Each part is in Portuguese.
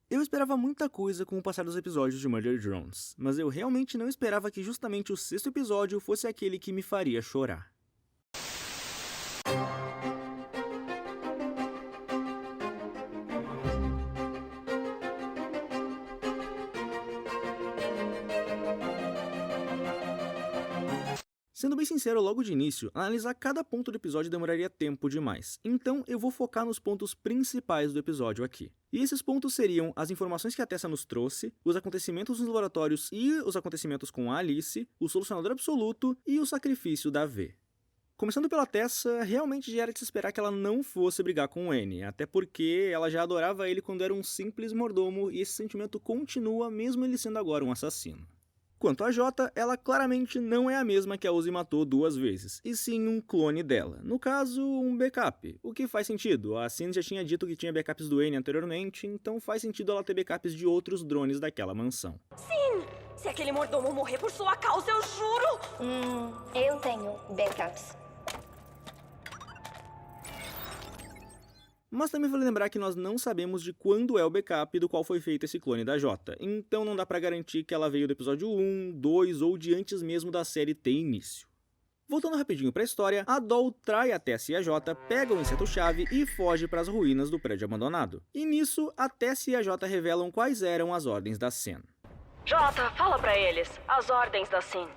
Eu esperava muita coisa com o passar dos episódios de Murder Drones, mas eu realmente não esperava que justamente o sexto episódio fosse aquele que me faria chorar. Sendo bem sincero, logo de início, analisar cada ponto do episódio demoraria tempo demais, então eu vou focar nos pontos principais do episódio aqui. E esses pontos seriam as informações que a Tessa nos trouxe, os acontecimentos nos laboratórios e os acontecimentos com a Alice, o solucionador absoluto e o sacrifício da V. Começando pela Tessa, realmente já era de se esperar que ela não fosse brigar com o N, até porque ela já adorava ele quando era um simples mordomo e esse sentimento continua mesmo ele sendo agora um assassino. Quanto a Jota, ela claramente não é a mesma que a Uzi matou 2 vezes, e sim um clone dela, no caso, um backup, o que faz sentido, a Sin já tinha dito que tinha backups do N anteriormente, então faz sentido ela ter backups de outros drones daquela mansão. Sim! Se aquele mordomo morrer por sua causa, eu juro! Eu tenho backups. Mas também vale lembrar que nós não sabemos de quando é o backup do qual foi feito esse clone da Jota, então não dá pra garantir que ela veio do episódio 1, 2 ou de antes mesmo da série ter início. Voltando rapidinho pra história, a Doll trai a Tess e a Jota, pega o inseto-chave e foge pras ruínas do prédio abandonado. E nisso, a Tess e a Jota revelam quais eram as ordens da Sin. Jota, fala pra eles. As ordens da Sin.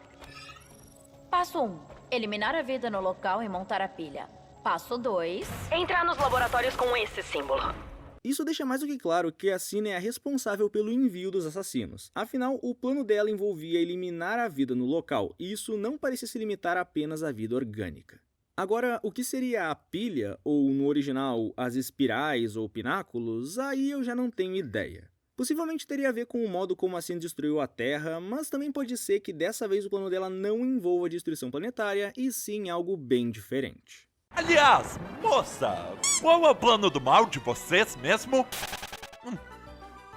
Passo 1. Eliminar a vida no local e montar a pilha. Passo 2. Entrar nos laboratórios com esse símbolo. Isso deixa mais do que claro que a Sin é a responsável pelo envio dos assassinos. Afinal, o plano dela envolvia eliminar a vida no local, e isso não parecia se limitar apenas à vida orgânica. Agora, o que seria a pilha, ou no original, as espirais ou pináculos, aí eu já não tenho ideia. Possivelmente teria a ver com o modo como a Sin destruiu a Terra, mas também pode ser que dessa vez o plano dela não envolva destruição planetária, e sim algo bem diferente. Aliás, moça, qual é o plano do mal de vocês mesmo?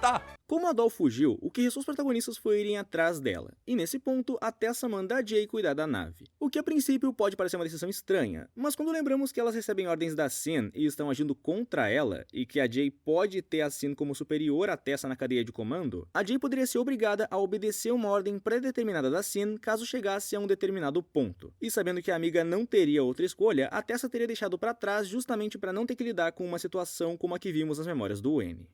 Tá. Como a Doll fugiu, o que restou aos protagonistas foi irem atrás dela, e nesse ponto a Tessa manda a Jay cuidar da nave. O que a princípio pode parecer uma decisão estranha, mas quando lembramos que elas recebem ordens da Sin e estão agindo contra ela, e que a Jay pode ter a Sin como superior à Tessa na cadeia de comando, a Jay poderia ser obrigada a obedecer uma ordem pré-determinada da Sin caso chegasse a um determinado ponto. E sabendo que a amiga não teria outra escolha, a Tessa teria deixado pra trás justamente para não ter que lidar com uma situação como a que vimos nas memórias do N.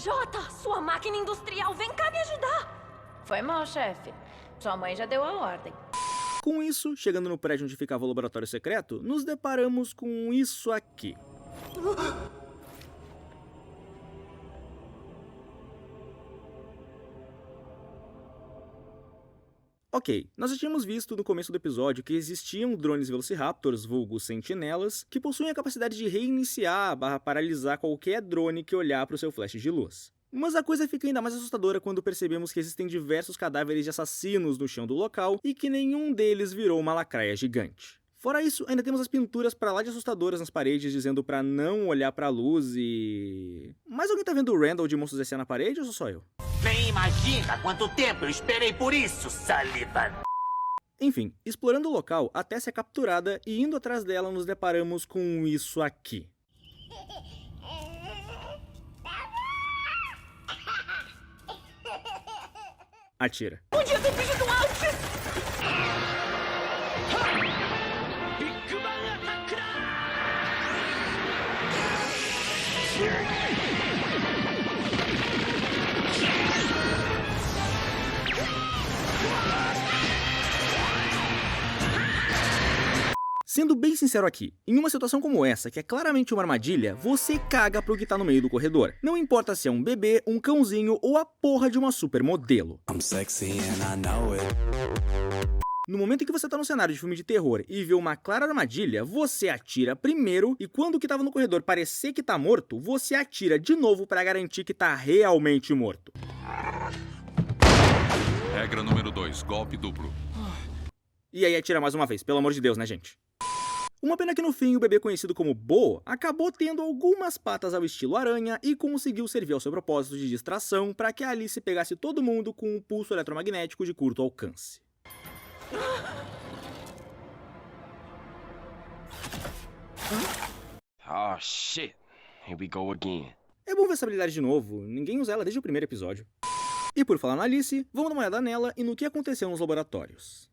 Jota, sua máquina industrial, vem cá me ajudar! Foi mal, chefe. Sua mãe já deu a ordem. Com isso, chegando no prédio onde ficava o laboratório secreto, nos deparamos com isso aqui. Ok, nós já tínhamos visto no começo do episódio que existiam drones Velociraptors, vulgo sentinelas, que possuem a capacidade de reiniciar/paralisar qualquer drone que olhar para o seu flash de luz. Mas a coisa fica ainda mais assustadora quando percebemos que existem diversos cadáveres de assassinos no chão do local e que nenhum deles virou uma lacraia gigante. Fora isso, ainda temos as pinturas pra lá de assustadoras nas paredes dizendo pra não olhar pra luz e... Mas alguém tá vendo o Randall de Monstros S.A. na parede ou sou só eu? Nem imagina quanto tempo eu esperei por isso, Sullivan. Enfim, explorando o local, a Tess é capturada e indo atrás dela nos deparamos com isso aqui. Atira. Podia ter pedido antes! Sendo bem sincero aqui, em uma situação como essa, que é claramente uma armadilha, você caga pro que tá no meio do corredor. Não importa se é um bebê, um cãozinho ou a porra de uma supermodelo. No momento em que você tá no cenário de filme de terror e vê uma clara armadilha, você atira primeiro e quando o que tava no corredor parecer que tá morto, você atira de novo pra garantir que tá realmente morto. Regra número 2, golpe duplo. E aí atira mais uma vez, pelo amor de Deus, né, gente? Uma pena que no fim o bebê conhecido como Bo acabou tendo algumas patas ao estilo aranha e conseguiu servir ao seu propósito de distração para que a Alice pegasse todo mundo com um pulso eletromagnético de curto alcance. Oh shit. Here we go again. É bom ver essa habilidade de novo, ninguém usa ela desde o primeiro episódio. E por falar na Alice, vamos dar uma olhada nela e no que aconteceu nos laboratórios.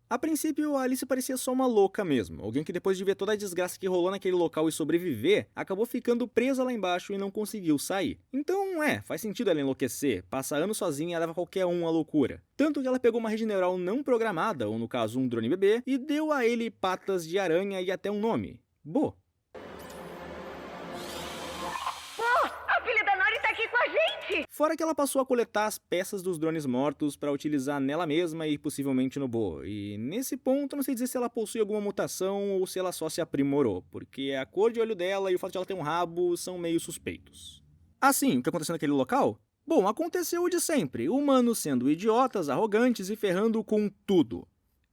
A princípio, a Alice parecia só uma louca mesmo, alguém que depois de ver toda a desgraça que rolou naquele local e sobreviver, acabou ficando presa lá embaixo e não conseguiu sair. Então, faz sentido ela enlouquecer, passa anos sozinha e leva qualquer um à loucura. Tanto que ela pegou uma rede neural não programada, ou no caso um drone bebê, e deu a ele patas de aranha e até um nome: Bo. Fora que ela passou a coletar as peças dos drones mortos para utilizar nela mesma e possivelmente no Bo. E nesse ponto não sei dizer se ela possui alguma mutação ou se ela só se aprimorou, porque a cor de olho dela e o fato de ela ter um rabo são meio suspeitos. Assim, o que aconteceu naquele local? Bom, aconteceu o de sempre, humanos sendo idiotas, arrogantes e ferrando com tudo.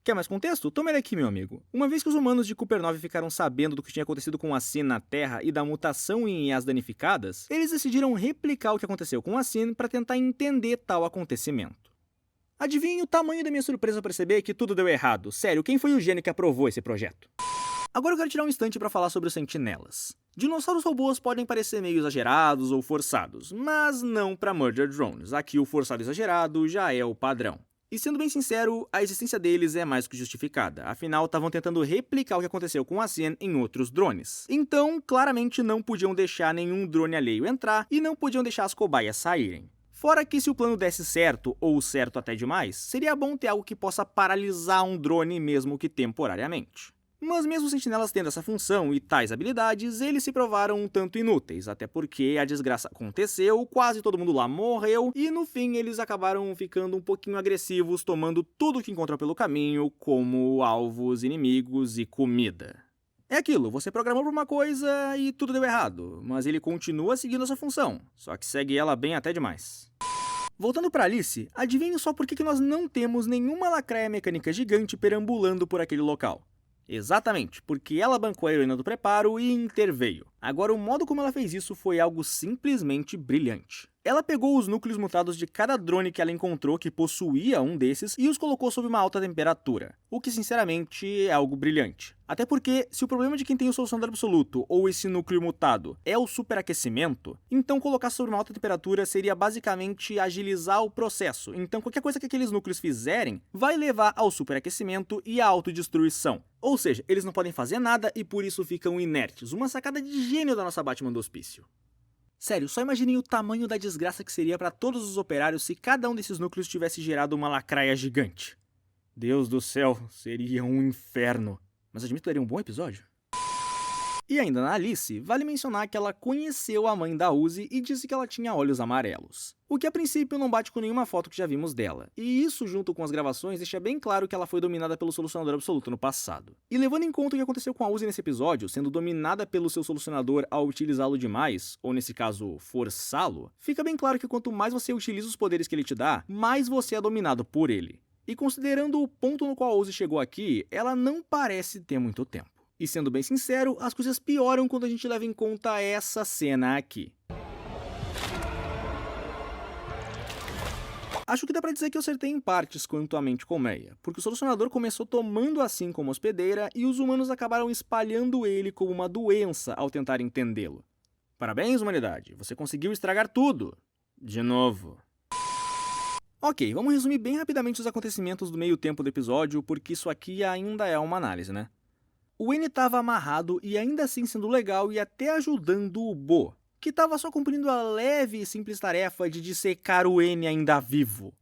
Quer mais contexto? Toma ele aqui, meu amigo. Uma vez que os humanos de Cooper 9 ficaram sabendo do que tinha acontecido com a Sin na Terra e da mutação em IAs danificadas, eles decidiram replicar o que aconteceu com a Sin para tentar entender tal acontecimento. Adivinhem o tamanho da minha surpresa ao perceber que tudo deu errado. Sério, quem foi o gênio que aprovou esse projeto? Agora eu quero tirar um instante para falar sobre os sentinelas. Dinossauros robôs podem parecer meio exagerados ou forçados, mas não para Murder Drones. Aqui o forçado e exagerado já é o padrão. E sendo bem sincero, a existência deles é mais que justificada, afinal estavam tentando replicar o que aconteceu com a Sin em outros drones. Então, claramente não podiam deixar nenhum drone alheio entrar e não podiam deixar as cobaias saírem. Fora que se o plano desse certo, ou certo até demais, seria bom ter algo que possa paralisar um drone mesmo que temporariamente. Mas mesmo os sentinelas tendo essa função e tais habilidades, eles se provaram um tanto inúteis, até porque a desgraça aconteceu, quase todo mundo lá morreu, e no fim eles acabaram ficando um pouquinho agressivos, tomando tudo que encontram pelo caminho, como alvos, inimigos e comida. É aquilo, você programou pra uma coisa e tudo deu errado, mas ele continua seguindo essa função, só que segue ela bem até demais. Voltando pra Alice, adivinhe só por que nós não temos nenhuma lacraia mecânica gigante perambulando por aquele local. Exatamente, porque ela bancou a heroína do preparo e interveio. Agora, o modo como ela fez isso foi algo simplesmente brilhante. Ela pegou os núcleos mutados de cada drone que ela encontrou que possuía um desses e os colocou sob uma alta temperatura, o que sinceramente é algo brilhante. Até porque, se o problema de quem tem o solucionador absoluto ou esse núcleo mutado é o superaquecimento, então colocar sob uma alta temperatura seria basicamente agilizar o processo. Então qualquer coisa que aqueles núcleos fizerem vai levar ao superaquecimento e à autodestruição. Ou seja, eles não podem fazer nada e por isso ficam inertes. Uma sacada de gênio da nossa Batman do Hospício. Sério, só imaginem o tamanho da desgraça que seria para todos os operários se cada um desses núcleos tivesse gerado uma lacraia gigante. Deus do céu, seria um inferno. Mas admito que daria um bom episódio. E ainda na Alice, vale mencionar que ela conheceu a mãe da Uzi e disse que ela tinha olhos amarelos. O que a princípio não bate com nenhuma foto que já vimos dela. E isso, junto com as gravações, deixa bem claro que ela foi dominada pelo solucionador absoluto no passado. E levando em conta o que aconteceu com a Uzi nesse episódio, sendo dominada pelo seu solucionador ao utilizá-lo demais, ou nesse caso, forçá-lo, fica bem claro que quanto mais você utiliza os poderes que ele te dá, mais você é dominado por ele. E considerando o ponto no qual a Uzi chegou aqui, ela não parece ter muito tempo. E sendo bem sincero, as coisas pioram quando a gente leva em conta essa cena aqui. Acho que dá pra dizer que eu acertei em partes quanto à mente colmeia, porque o solucionador começou tomando a Sin como hospedeira e os humanos acabaram espalhando ele como uma doença ao tentar entendê-lo. Parabéns, humanidade, você conseguiu estragar tudo. De novo. Ok, vamos resumir bem rapidamente os acontecimentos do meio tempo do episódio, porque isso aqui ainda é uma análise, né? O N estava amarrado e ainda assim sendo legal e até ajudando o Bo, que estava só cumprindo a leve e simples tarefa de dissecar o N ainda vivo.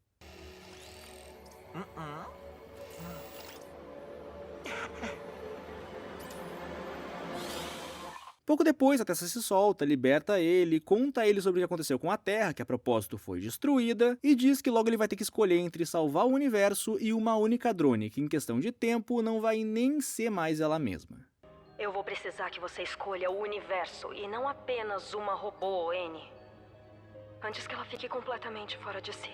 Pouco depois, a Tessa se solta, liberta ele, conta a ele sobre o que aconteceu com a Terra, que a propósito foi destruída, e diz que logo ele vai ter que escolher entre salvar o universo e uma única drone, que em questão de tempo não vai nem ser mais ela mesma. Eu vou precisar que você escolha o universo e não apenas uma robô, N. Antes que ela fique completamente fora de si.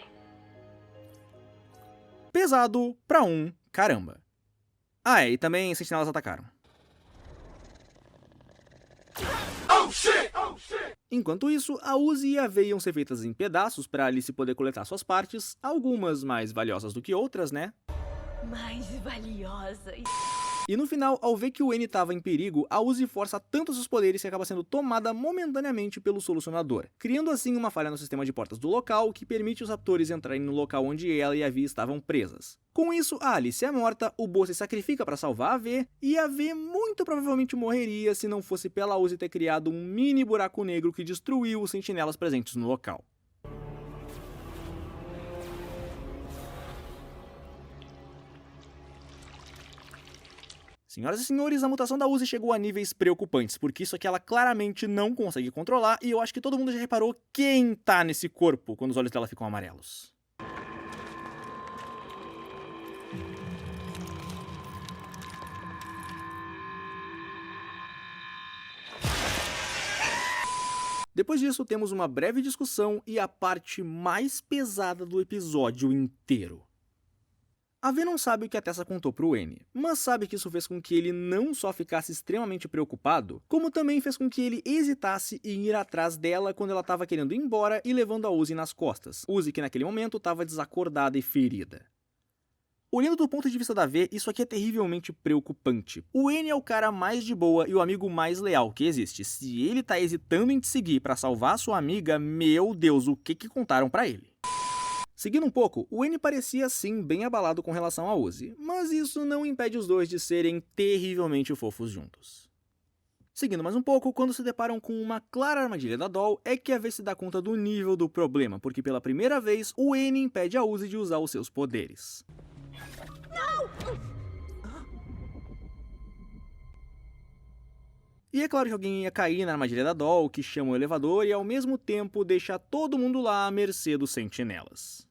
Pesado pra um caramba. Ah, e também sentinelas atacaram. Enquanto isso, a Uzi e a V iam ser feitas em pedaços para Alice poder coletar suas partes, algumas mais valiosas do que outras, né? mais valiosa. E no final, ao ver que o N estava em perigo, a Uzi força tanto seus poderes que acaba sendo tomada momentaneamente pelo Solucionador, criando assim uma falha no sistema de portas do local que permite os raptores entrarem no local onde ela e a Vi estavam presas. Com isso, a Alice é morta, o Bo se sacrifica para salvar a V, e a V muito provavelmente morreria se não fosse pela Uzi ter criado um mini buraco negro que destruiu os sentinelas presentes no local. Senhoras e senhores, a mutação da Uzi chegou a níveis preocupantes, porque isso aqui ela claramente não consegue controlar, e eu acho que todo mundo já reparou quem tá nesse corpo quando os olhos dela ficam amarelos. Depois disso, temos uma breve discussão e a parte mais pesada do episódio inteiro. A V não sabe o que a Tessa contou pro N, mas sabe que isso fez com que ele não só ficasse extremamente preocupado, como também fez com que ele hesitasse em ir atrás dela quando ela estava querendo ir embora e levando a Uzi nas costas. Uzi que naquele momento estava desacordada e ferida. Olhando do ponto de vista da V, isso aqui é terrivelmente preocupante. O N é o cara mais de boa e o amigo mais leal que existe. Se ele tá hesitando em te seguir pra salvar sua amiga, meu Deus, o que contaram pra ele? Seguindo um pouco, o N parecia sim bem abalado com relação a Uzi, mas isso não impede os dois de serem terrivelmente fofos juntos. Seguindo mais um pouco, quando se deparam com uma clara armadilha da Doll, é que a V se dá conta do nível do problema, porque pela primeira vez o N impede a Uzi de usar os seus poderes. E é claro que alguém ia cair na armadilha da Doll, que chama o elevador e ao mesmo tempo deixa todo mundo lá à mercê dos sentinelas.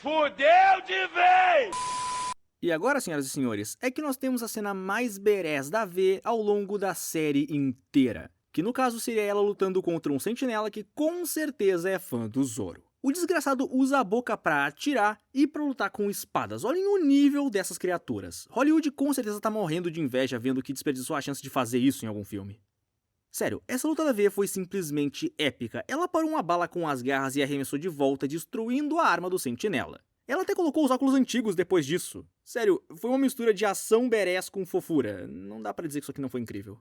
Fudeu de vez! E agora, senhoras e senhores, é que nós temos a cena mais badass da V ao longo da série inteira. Que no caso seria ela lutando contra um sentinela que com certeza é fã do Zoro. O desgraçado usa a boca pra atirar e pra lutar com espadas. Olhem o nível dessas criaturas. Hollywood com certeza tá morrendo de inveja vendo que desperdiçou a chance de fazer isso em algum filme. Sério, essa luta da V foi simplesmente épica. Ela parou uma bala com as garras e arremessou de volta, destruindo a arma do sentinela. Ela até colocou os óculos antigos depois disso. Sério, foi uma mistura de ação badass com fofura. Não dá pra dizer que isso aqui não foi incrível.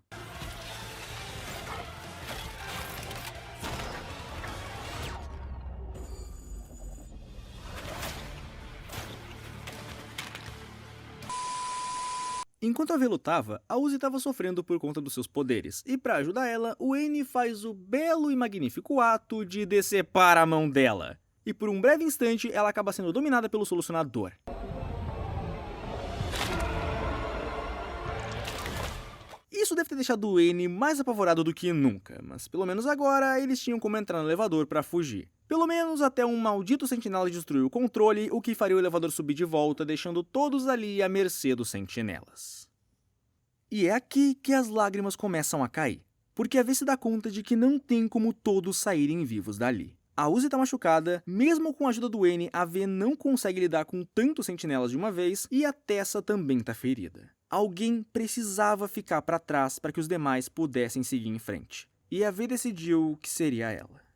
Enquanto a V lutava, a Uzi estava sofrendo por conta dos seus poderes, e para ajudar ela, o N faz o belo e magnífico ato de decepar a mão dela. E por um breve instante, ela acaba sendo dominada pelo Solucionador. Isso deve ter deixado o N mais apavorado do que nunca, mas pelo menos agora eles tinham como entrar no elevador para fugir. Pelo menos até um maldito sentinela destruir o controle, o que faria o elevador subir de volta, deixando todos ali à mercê dos sentinelas. E é aqui que as lágrimas começam a cair, porque a V se dá conta de que não tem como todos saírem vivos dali. A Uzi tá machucada, mesmo com a ajuda do N, a V não consegue lidar com tantos sentinelas de uma vez, e a Tessa também tá ferida. Alguém precisava ficar para trás para que os demais pudessem seguir em frente, e a V decidiu que seria ela.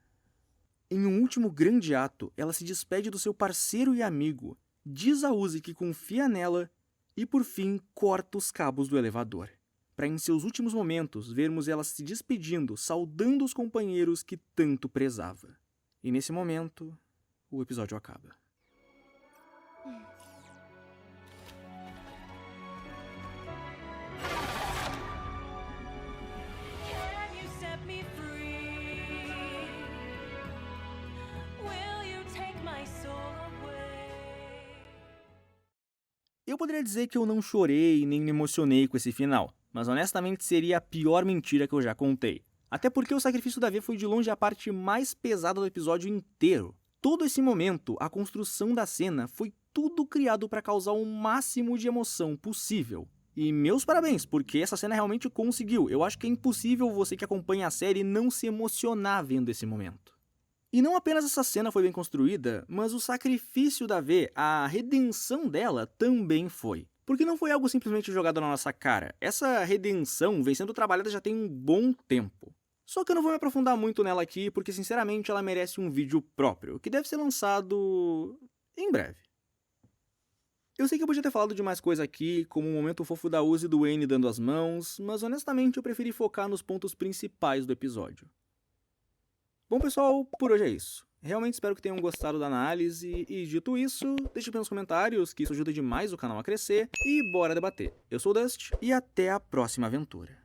Em um último grande ato, ela se despede do seu parceiro e amigo, diz a Uzi que confia nela e, por fim, corta os cabos do elevador, para em seus últimos momentos vermos ela se despedindo, saudando os companheiros que tanto prezava. E nesse momento, o episódio acaba. Eu poderia dizer que eu não chorei nem me emocionei com esse final, mas honestamente seria a pior mentira que eu já contei. Até porque o sacrifício da V foi de longe a parte mais pesada do episódio inteiro. Todo esse momento, a construção da cena, foi tudo criado para causar o máximo de emoção possível. E meus parabéns, porque essa cena realmente conseguiu. Eu acho que é impossível você que acompanha a série não se emocionar vendo esse momento. E não apenas essa cena foi bem construída, mas o sacrifício da V, a redenção dela, também foi. Porque não foi algo simplesmente jogado na nossa cara. Essa redenção vem sendo trabalhada já tem um bom tempo. Só que eu não vou me aprofundar muito nela aqui, porque sinceramente ela merece um vídeo próprio, que deve ser lançado em breve. Eu sei que eu podia ter falado de mais coisa aqui, como o momento fofo da Uzi e do Wayne dando as mãos, mas honestamente eu preferi focar nos pontos principais do episódio. Bom pessoal, por hoje é isso. Realmente espero que tenham gostado da análise e dito isso, deixe nos comentários que isso ajuda demais o canal a crescer e bora debater. Eu sou o Dust e até a próxima aventura.